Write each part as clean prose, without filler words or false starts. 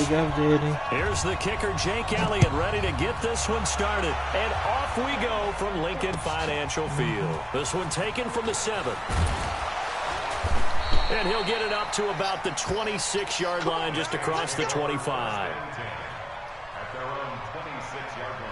Here's the kicker, Jake Elliott, ready to get this one started. And off we go from Lincoln Financial Field. This one taken from the 7. And he'll get it up to about the 26-yard line, just across the 25. At their own 26-yard line.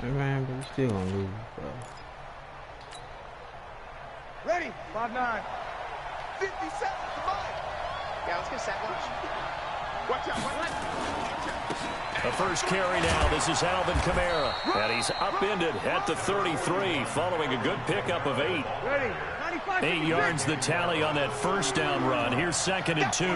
Man, but we still gonna lose, bro. Ready? 5-9. 50 seconds to mine. Yeah, let's get set. Watch out. The first carry now. This is Alvin Kamara. And he's upended at the 33 following a good pickup of 8. Ready? 8 yards the tally on that first down run. Here's 2nd and 2.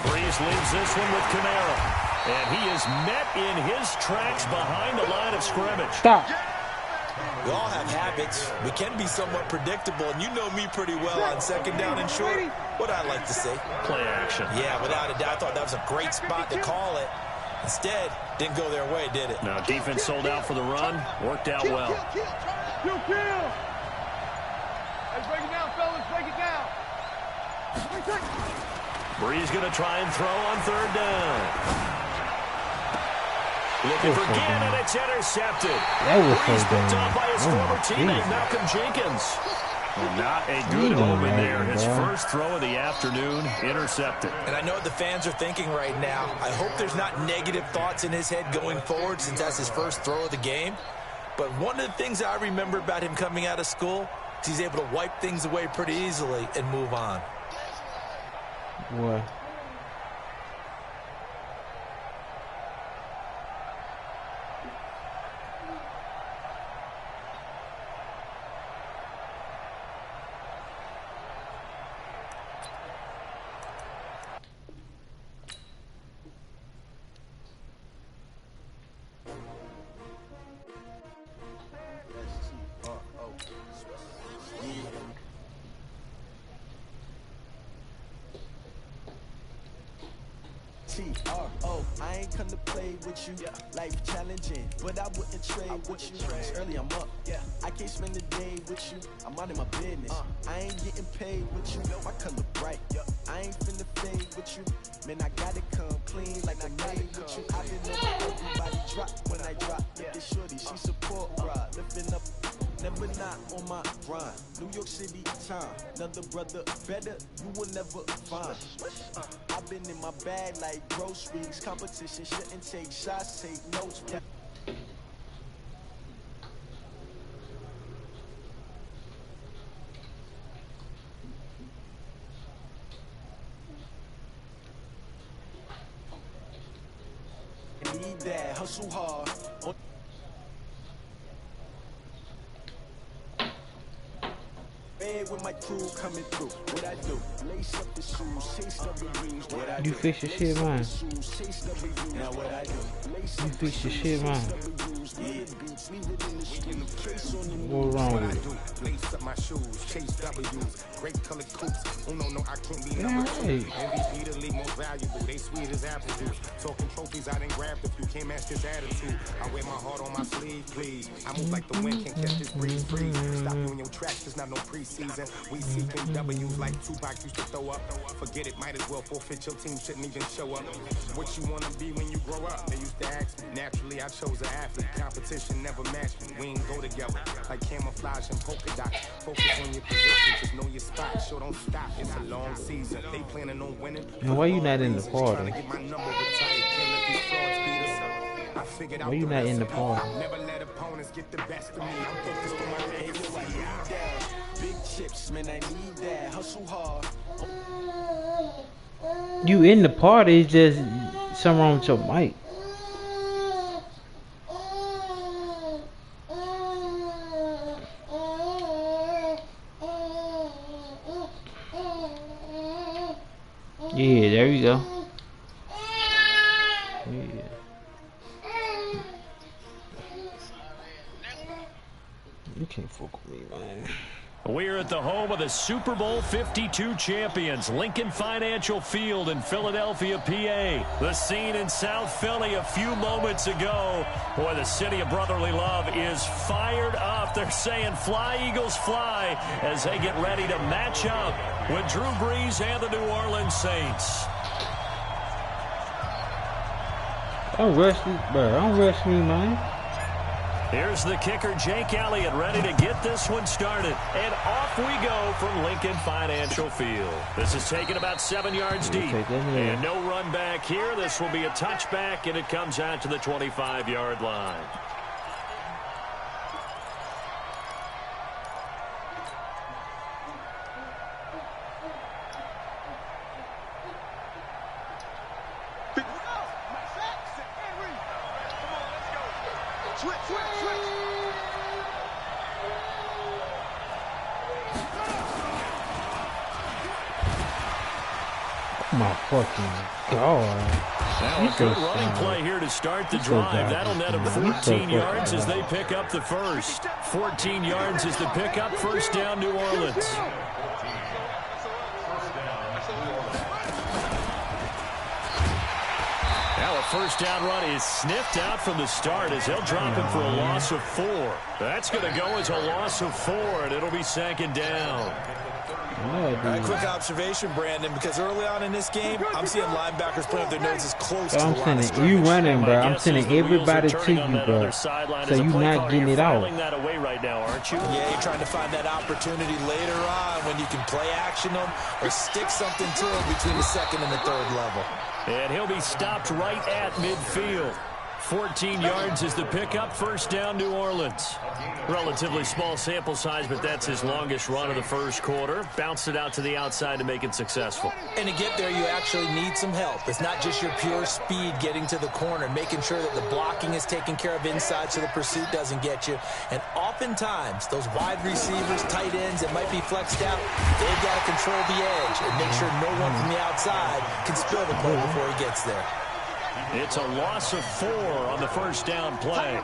Breeze leaves this one with Kamara. And he is met in his tracks behind the line of scrimmage. Stop. We all have habits. We can be somewhat predictable, and you know me pretty well on 2nd down and short. What I like to say. Play action. Yeah, without a doubt. I thought that was a great spot to call it. Instead, didn't go their way, did it? Now, defense sold out for the run. Worked out well. Kill. Let's break it down, fellas. Break it down. Breeze going to try and throw on 3rd down. Looking for Ginn, and it's intercepted. That was Breeze so picked up dumb. by his former teammate, Malcolm Jenkins. Well, not a good omen there. His first throw of the afternoon, intercepted. And I know what the fans are thinking right now. I hope there's not negative thoughts in his head going forward since that's his first throw of the game. But one of the things I remember about him coming out of school is he's able to wipe things away pretty easily and move on. What? T-R-O, I ain't come to play with you. Life challenging, but I wouldn't trade with you. It's early, I'm up. I can't spend the day with you. I'm out of my business. I ain't getting paid with you. My color bright. I ain't finna fade with you. Man, I gotta come clean like I made with you. I been on everybody drop when I drop. This shorty, she support ride. Lifting up, never not on my grind. New York City time. Another brother better, you will never find. I've been in my bag like groceries. Competition shouldn't take shots, take notes. Need that, hustle hard. With my crew coming through, what I do? Lace up the shoes, chase W's. What I do? You fix your shit, man. Now what I do? You fix your shit, man. What's wrong with it? Lace up my shoes, chase W's, great colored coats. Oh no, I can't be number 2. MVP the league most valuable. They sweet as apple juice. Talking trophies, I didn't grab a few. Can't match this attitude. I wear my heart on my sleeve, please. I move like the wind, can't catch this breeze. Stop you in your tracks, there's not no preseason. We seeking W's like Tupac used to throw up. Forget it, might as well forfeit. Your team shouldn't even show up. What you wanna be when you grow up? They used to ask me. Naturally, I chose an athlete. Competition never matched me. We ain't go together like camouflage and polka dots. Focus on your position, just know your spot. Show don't stop. It's a long season. They planning on winning. Man, why you not in the party? Why you not in the party? Never let opponents get the best of me. I'm focused on my legacy. Big chips, man, I need that. Hustle hard. You in the party, it's just something wrong with your mic. Yeah, there you go. Yeah. You can't fuck with me, man. We're at the home of the Super Bowl 52 champions, Lincoln Financial Field in Philadelphia, PA. The scene in South Philly a few moments ago. Boy, the city of brotherly love is fired up. They're saying fly, Eagles, fly, as they get ready to match up with Drew Brees and the New Orleans Saints. Don't rush me, bro. Don't rush me, man. Here's the kicker, Jake Elliott, ready to get this one started. And off we go from Lincoln Financial Field. This is taken about 7 yards deep. And no run back here. This will be a touchback, and it comes out to the 25-yard line. My fucking God. Now a good running play here to start the drive. That'll net them 14 yards as they pick up the first. 14 yards is the pickup. First down, New Orleans. Now a first down run is sniffed out from the start as they'll drop him for a loss of 4. That's going to go as a loss of 4, and it'll be second down. Quick observation, Brandon, because early on in this game, I'm seeing linebackers putting up their noses close to the line of scrimmage. You running, bro. I'm sending everybody to you, bro. So you not getting it out. That away right now, aren't you? Yeah, you're trying to find that opportunity later on when you can play action them or stick something to them between the second and the third level. And he'll be stopped right at midfield. 14 yards is the pickup. First down, New Orleans. Relatively small sample size, but that's his longest run of the first quarter. Bounced it out to the outside to make it successful. And to get there, you actually need some help. It's not just your pure speed getting to the corner, making sure that the blocking is taken care of inside so the pursuit doesn't get you. And oftentimes, those wide receivers, tight ends that might be flexed out, they've got to control the edge and make sure no one from the outside can spill the play before he gets there. It's a loss of 4 on the first down play.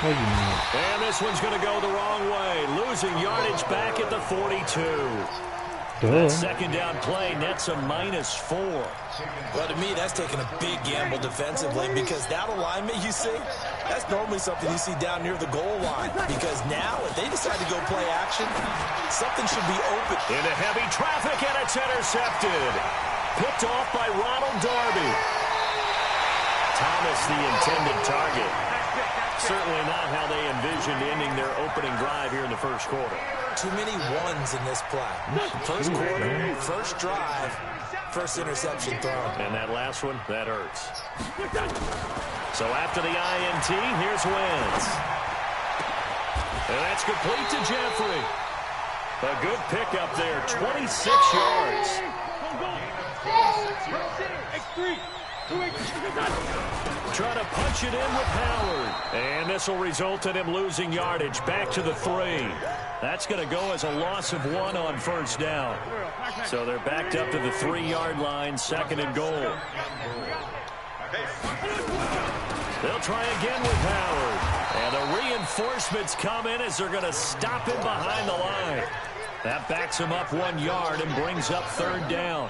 And this one's going to go the wrong way. Losing yardage back at the 42. That second down play nets a -4. Well, to me, that's taking a big gamble defensively because that alignment you see, that's normally something you see down near the goal line. Because now, if they decide to go play action, something should be open. Into heavy traffic, and it's intercepted. Picked off by Ronald Darby. Thomas, the intended target. Certainly not how they envisioned ending their opening drive here in the first quarter. Too many ones in this play. First quarter, first drive, first interception thrown. And that last one, that hurts. So after the INT, here's Wentz. And that's complete to Jeffrey. A good pickup there, 26 yards. Trying to punch it in with Howard. And this will result in him losing yardage back to the 3. That's going to go as a loss of 1 on first down. So they're backed up to the 3-yard line, second and goal. They'll try again with Howard. And the reinforcements come in as they're going to stop him behind the line. That backs him up 1 yard and brings up third down.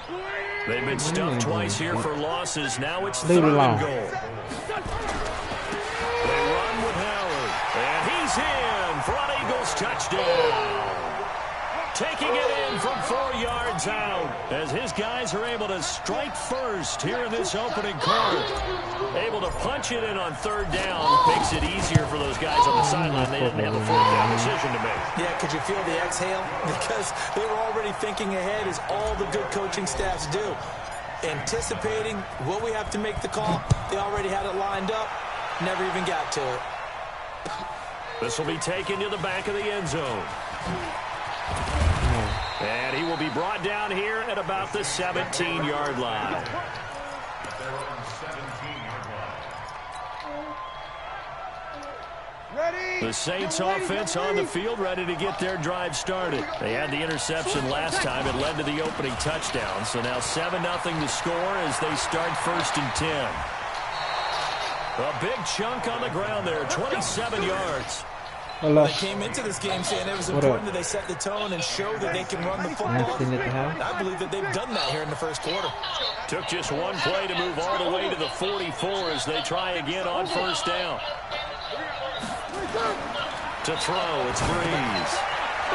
They've been stuffed twice here for losses. Now it's third and goal. They run with Howard. And he's in for an Eagles touchdown. Taking it in from 4 yards out as his guys are able to strike first here in this opening quarter. Able to punch it in on third down. Makes it easier for those guys on the sideline. They didn't have a fourth down decision to make. Yeah, could you feel the exhale? Because they were already thinking ahead as all the good coaching staffs do. Anticipating what we have to make the call. They already had it lined up. Never even got to it. This will be taken to the back of the end zone. And he will be brought down here at about the 17-yard line. The Saints offense on the field, ready to get their drive started. They had the interception last time. It led to the opening touchdown. So now 7-0 to score as they start 1st and 10. A big chunk on the ground there, 27 yards. They came into this game saying it was important that they set the tone and show that they can run the football. I believe that they've done that here in the first quarter. Took just one play to move all the way to the 44 as they try again on first down. To throw, it's Breeze.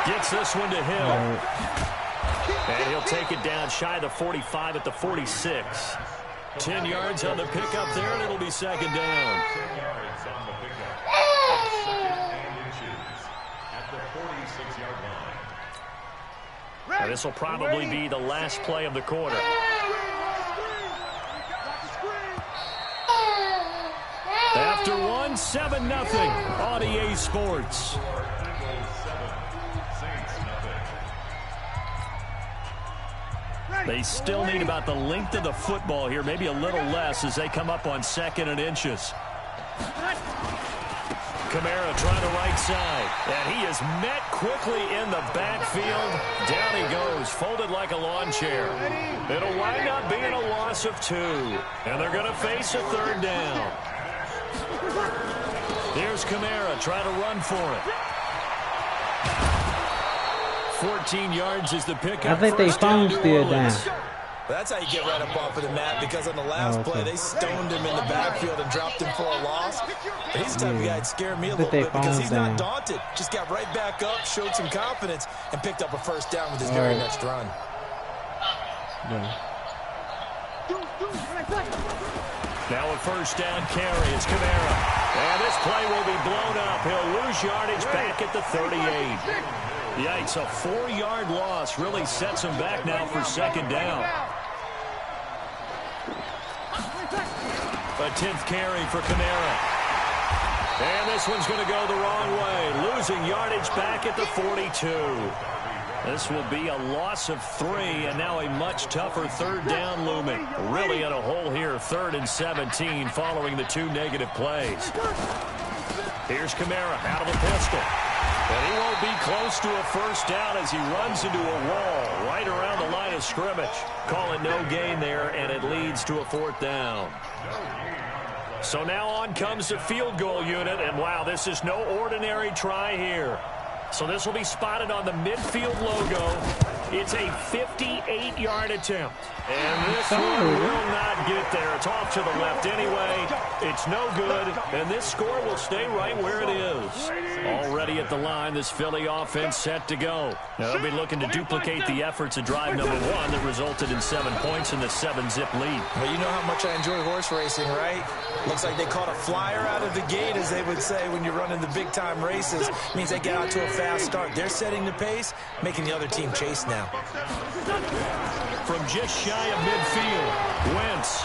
Gets this one to Hill. And he'll take it down shy of the 45 at the 46. 10 yards on the pickup there, and it'll be second down. 10 yards on the pickup. Second and inches at the 46-yard line. Now, this will probably be the last play of the quarter. After one, 7-0 on EA Sports. They still need about the length of the football here, maybe a little less as they come up on second and inches. Kamara trying to right side, and he is met quickly in the backfield. Down he goes, folded like a lawn chair. It'll wind up being a loss of 2, and they're going to face a third down. Here's Kamara trying to run for it. 14 yards is the pickup. I think they phone still down. That's how you get right up off of the mat, because on the last play, they stoned him in the backfield and dropped him for a loss. But he's the type of guy that scared me a little bit because he's not daunted. Just got right back up, showed some confidence, and picked up a first down with his very next run. Now a first down carry is Kamara. And this play will be blown up. He'll lose yardage back at the 38. Yikes, a 4-yard loss really sets him back now for second down. A 10th carry for Kamara. And this one's going to go the wrong way. Losing yardage back at the 42. This will be a loss of 3, and now a much tougher third down looming. Really in a hole here, 3rd and 17 following the 2 negative plays. Here's Kamara out of the pistol. And he won't be close to a first down as he runs into a wall right around the line of scrimmage. Call it no gain there, and it leads to a 4th down. So now on comes the field goal unit, and wow, this is no ordinary try here. So this will be spotted on the midfield logo. It's a 58-yard attempt. And this one will not get there. It's off to the left anyway. It's no good. And this score will stay right where it is. Already at the line, this Philly offense set to go. Now they'll be looking to duplicate the efforts of drive number 1 that resulted in 7 points in the 7-zip lead. Well, you know how much I enjoy horse racing, right? Looks like they caught a flyer out of the gate, as they would say when you're running the big-time races. It means they get out to a fast start. They're setting the pace, making the other team chase now. From just shy of midfield, Wentz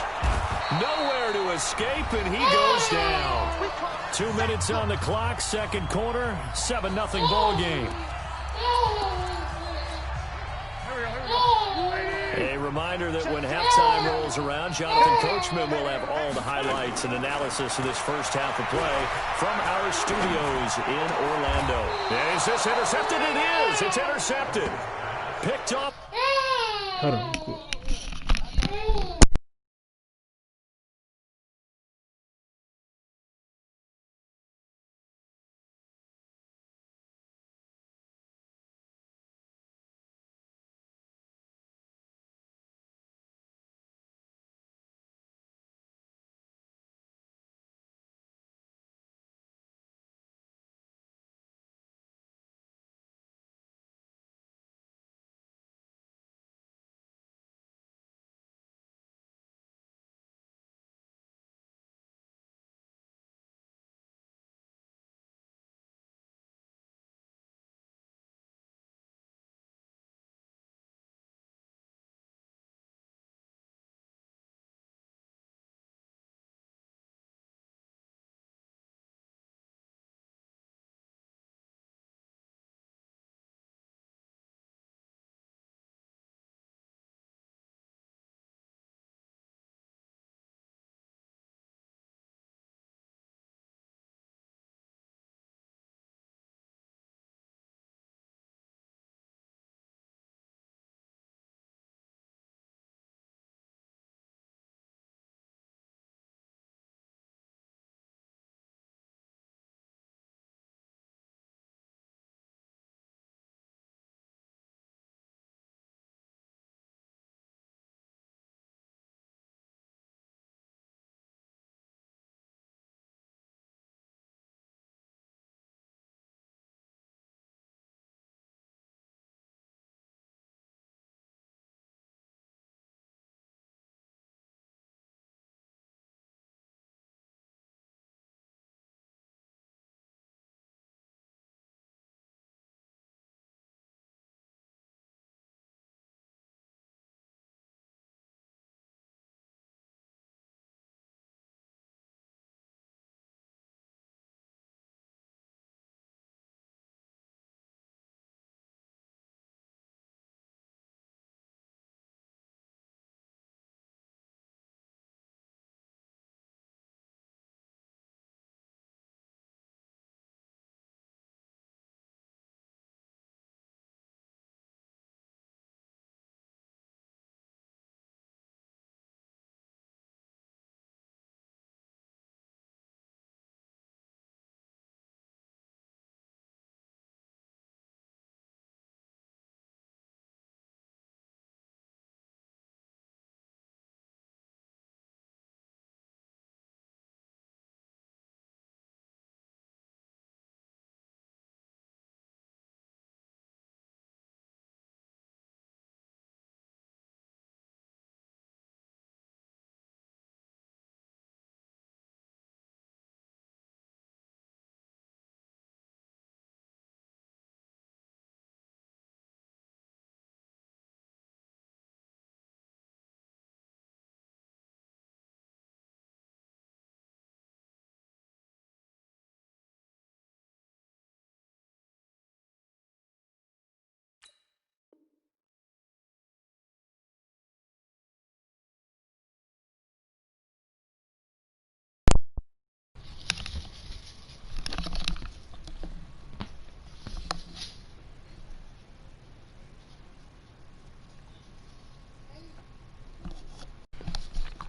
nowhere to escape, and he goes down. 2 minutes on the clock, second quarter, 7-0 ball game. A reminder that when halftime rolls around, Jonathan Coachman will have all the highlights and analysis of this first half of play from our studios in Orlando. Is this intercepted? It is. It's intercepted. Picked up. Hold on.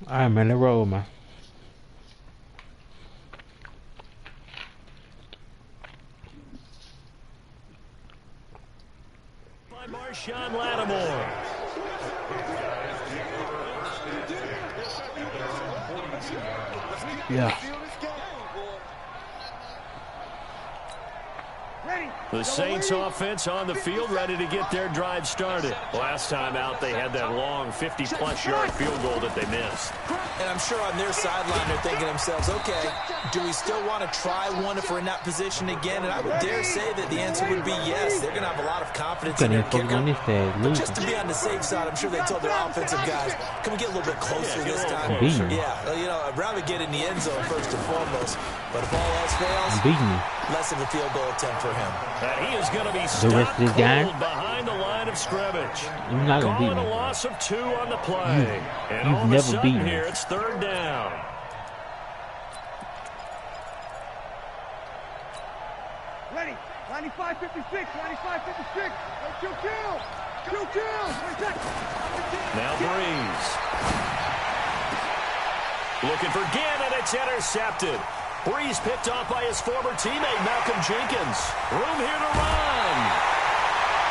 All right, man. Let's roll, man. By Marshawn Lattimore. Yeah. The Saints offense on the field, ready to get their drive started. Last time out, they had that long 50-plus yard field goal that they missed. And I'm sure on their sideline, they're thinking to themselves, okay, do we still want to try one if we're in that position again? And I would dare say that the answer would be yes. They're going to have a lot of confidence in their kicker. But just to be on the safe side, I'm sure they told their offensive guys, can we get a little bit closer this time? Yeah, you know, I'd rather get in the end zone first and foremost. But if all else fails, less of a field goal attempt for him. And he is going to be stopped cold behind the line of scrimmage. You're not gonna beat Calling me. a loss of 2 on the play. And You've all of a never sudden beaten me. here, it's 3rd down. Ready. 95-56. 95-56. Kill. Now Breeze. Looking for Ginn, and it's intercepted. Breeze picked off by his former teammate, Malcolm Jenkins. Room here to run.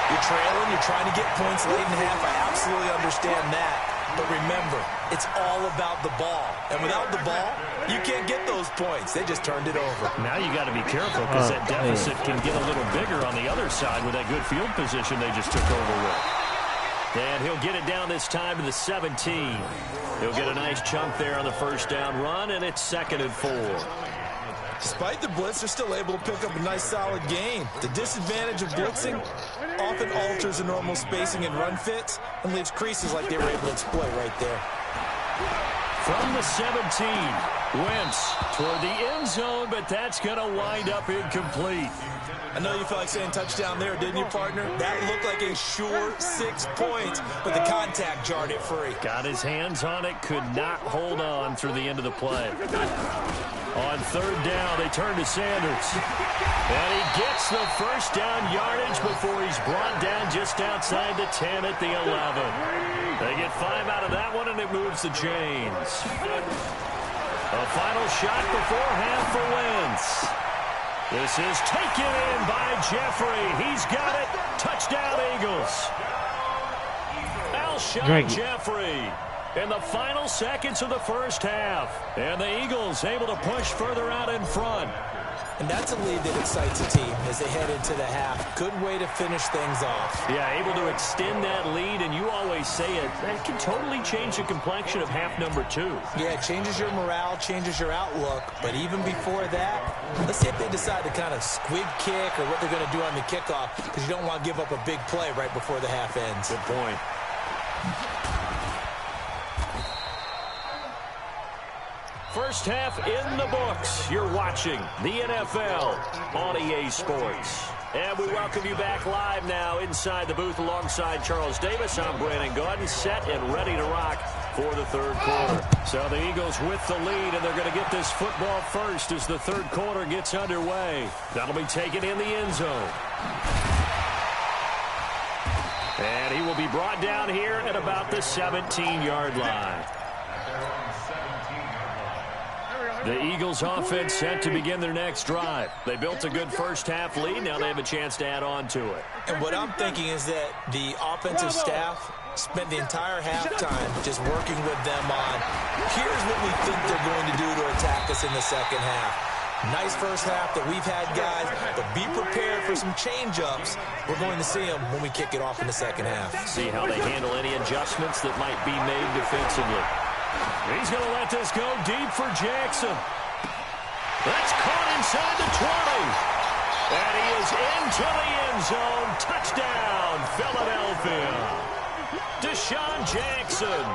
You're trailing, you're trying to get points late in half. I absolutely understand that. But remember, it's all about the ball. And without the ball, you can't get those points. They just turned it over. Now you got to be careful because that deficit can get a little bigger on the other side with that good field position they just took over with. And he'll get it down this time to the 17. He'll get a nice chunk there on the first down run, and it's 2nd and 4. Despite the blitz, they're still able to pick up a nice, solid gain. The disadvantage of blitzing often alters the normal spacing and run fits and leaves creases like they were able to exploit right there. From the 17, Wentz toward the end zone, but that's going to wind up incomplete. I know you felt like saying touchdown there, didn't you, partner? That looked like a sure 6 points, but the contact jarred it free. Got his hands on it, could not hold on through the end of the play. On 3rd down, they turn to Sanders. And he gets the first down yardage before he's brought down just outside the 10 at the 11. They get 5 out of that one, and it moves the chains. A final shot before half for Wentz. This is taken in by Jeffrey. He's got it. Touchdown, Eagles. Alshon Jeffrey in the final seconds of the first half. And the Eagles able to push further out in front. And that's a lead that excites a team as they head into the half. Good way to finish things off. Yeah, able to extend that lead, and you always say it, that can totally change the complexion of half number 2. Yeah, it changes your morale, changes your outlook. But even before that, let's see if they decide to kind of squib kick or what they're going to do on the kickoff, because you don't want to give up a big play right before the half ends. Good point. First half in the books. You're watching the NFL on EA Sports. And we welcome you back live now inside the booth alongside Charles Davis. I'm Brandon Gaudin, set and ready to rock for the 3rd quarter. So the Eagles with the lead, and they're going to get this football first as the 3rd quarter gets underway. That'll be taken in the end zone. And he will be brought down here at about the 17-yard line. The Eagles offense set to begin their next drive. They built a good first half lead. Now they have a chance to add on to it. And what I'm thinking is that the offensive staff spent the entire halftime just working with them on, here's what we think they're going to do to attack us in the second half. Nice first half that we've had, guys, but be prepared for some change-ups. We're going to see them when we kick it off in the second half. See how they handle any adjustments that might be made defensively. He's going to let this go deep for Jackson. That's caught inside the 20. And he is into the end zone. Touchdown, Philadelphia. Deshaun Jackson,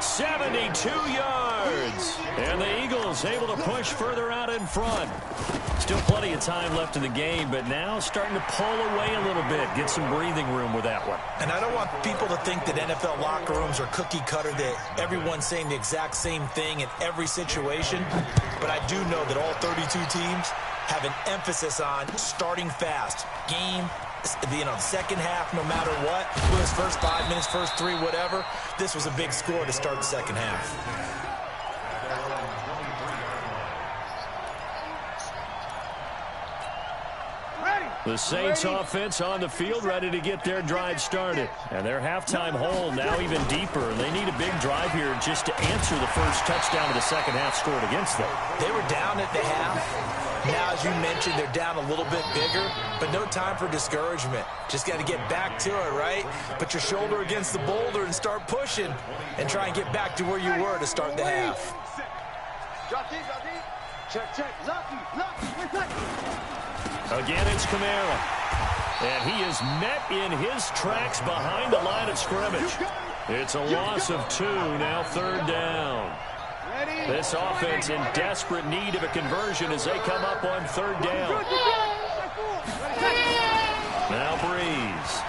72 yards. And the Eagles able to push further out in front. Still plenty of time left in the game, but now starting to pull away a little bit. Get some breathing room with that one. And I don't want people to think that NFL locker rooms are cookie cutter, that everyone's saying the exact same thing in every situation. But I do know that all 32 teams have an emphasis on starting fast. Game, second half, no matter what. Whether it's first 5 minutes, first 3, whatever. This was a big score to start the second half. The Saints offense on the field, ready to get their drive started. And their halftime hole now even deeper. They need a big drive here just to answer the first touchdown of the second half scored against them. They were down at the half. Now, as you mentioned, they're down a little bit bigger, but no time for discouragement. Just got to get back to it, right? Put your shoulder against the boulder and start pushing and try and get back to where you were to start the half. Again, it's Kamara. And he is met in his tracks behind the line of scrimmage. It's a loss of 2, now third down. This offense in desperate need of a conversion as they come up on third down. Now Breeze.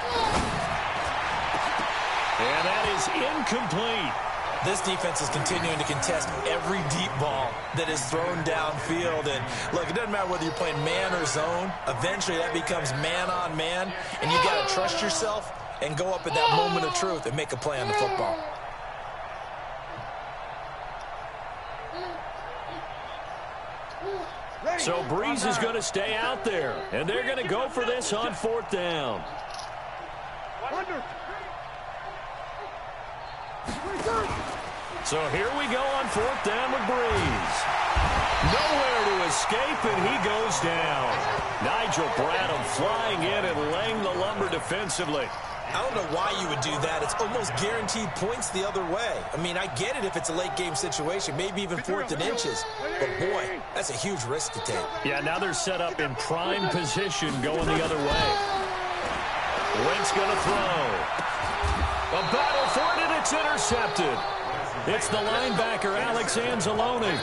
And that is incomplete. This defense is continuing to contest every deep ball that is thrown downfield. And look, it doesn't matter whether you're playing man or zone. Eventually that becomes man on man. And you got to trust yourself and go up at that moment of truth and make a play on the football. So Breeze is going to stay out there. And they're going to go for this on fourth down. So here we go on fourth down with Breeze. Nowhere to escape, and he goes down. Nigel Bradham flying in and laying the lumber defensively. I don't know why you would do that. It's almost guaranteed points the other way. I mean, I get it if it's a late-game situation, maybe even fourth and inches. But, boy, that's a huge risk to take. Yeah, now they're set up in prime position going the other way. Wentz going to throw. A battle for it, and it's intercepted. It's the linebacker, Alex Anzalone.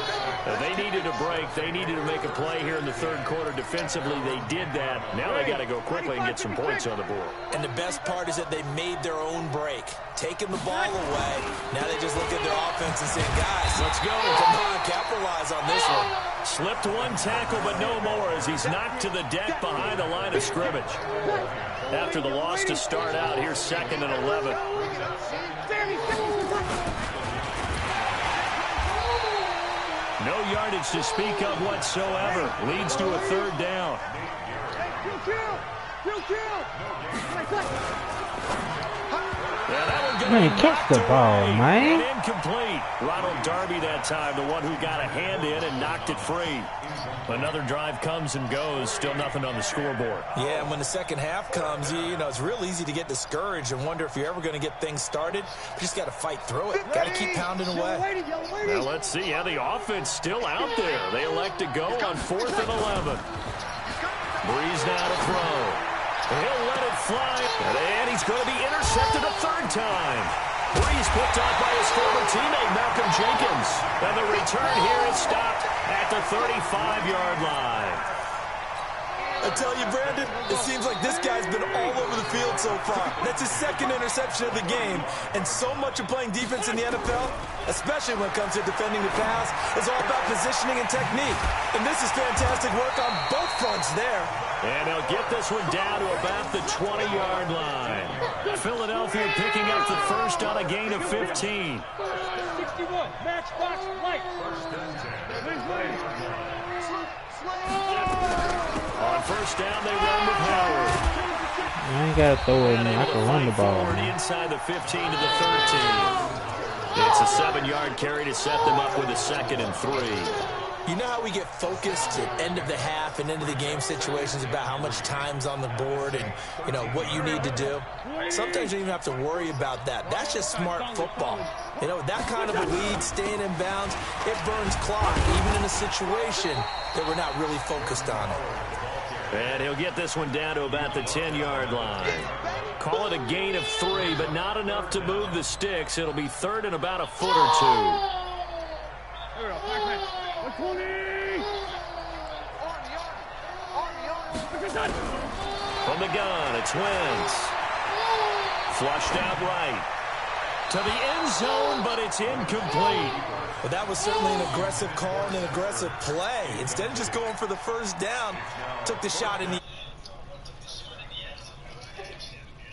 They needed a break. They needed to make a play here in the third quarter defensively. They did that. Now they got to go quickly and get some points on the board. And the best part is that they made their own break, taking the ball away. Now they just look at their offense and say, guys, let's go. Come on, capitalize on this one. Slipped one tackle, but no more as he's knocked to the deck behind the line of scrimmage. After the loss to start out, here's 2nd and 11. No yardage to speak of whatsoever. Leads to a third down. Man, catch the ball, man. Incomplete. Ronald Darby that time, the one who got a hand in and knocked it free. Another drive comes and goes. Still nothing on the scoreboard. Yeah, and when the second half comes, you know, it's real easy to get discouraged and wonder if you're ever going to get things started. You just got to fight through it. Got to keep pounding away. Now let's see how the offense still out there. They elect to go on 4th and 11. Breeze now to throw. He'll let it fly, and he's going to be intercepted a third time. Breeze picked off by his former teammate, Malcolm Jenkins. And the return here is stopped at the 35-yard line. I tell you, Brandon, it seems like this guy's been all over the field so far. That's his 2nd interception of the game. And so much of playing defense in the NFL, especially when it comes to defending the pass, is all about positioning and technique. And this is fantastic work on both fronts there. And he'll get this one down to about the 20-yard line. Philadelphia picking up the first on a gain of 15. 61, matchbox light. On first down, they run with Howard. I ain't got to throw it in. I can run the ball. Inside the 15 to the 13. It's a 7-yard carry to set them up with a 2nd and 3. You know how we get focused at end of the half and into the game situations about how much time's on the board and, you know, what you need to do? Sometimes you don't even have to worry about that. That's just smart football. You know, that kind of a lead, staying in bounds, it burns clock, even in a situation that we're not really focused on it. And he'll get this one down to about the 10-yard line. Call it a gain of 3, but not enough to move the sticks. It'll be 3rd and about a foot or 2. From the gun, it's Wentz. Flushed out right. To the end zone, but it's incomplete. Well, that was certainly an aggressive call and an aggressive play. Instead of just going for the first down, took the shot in the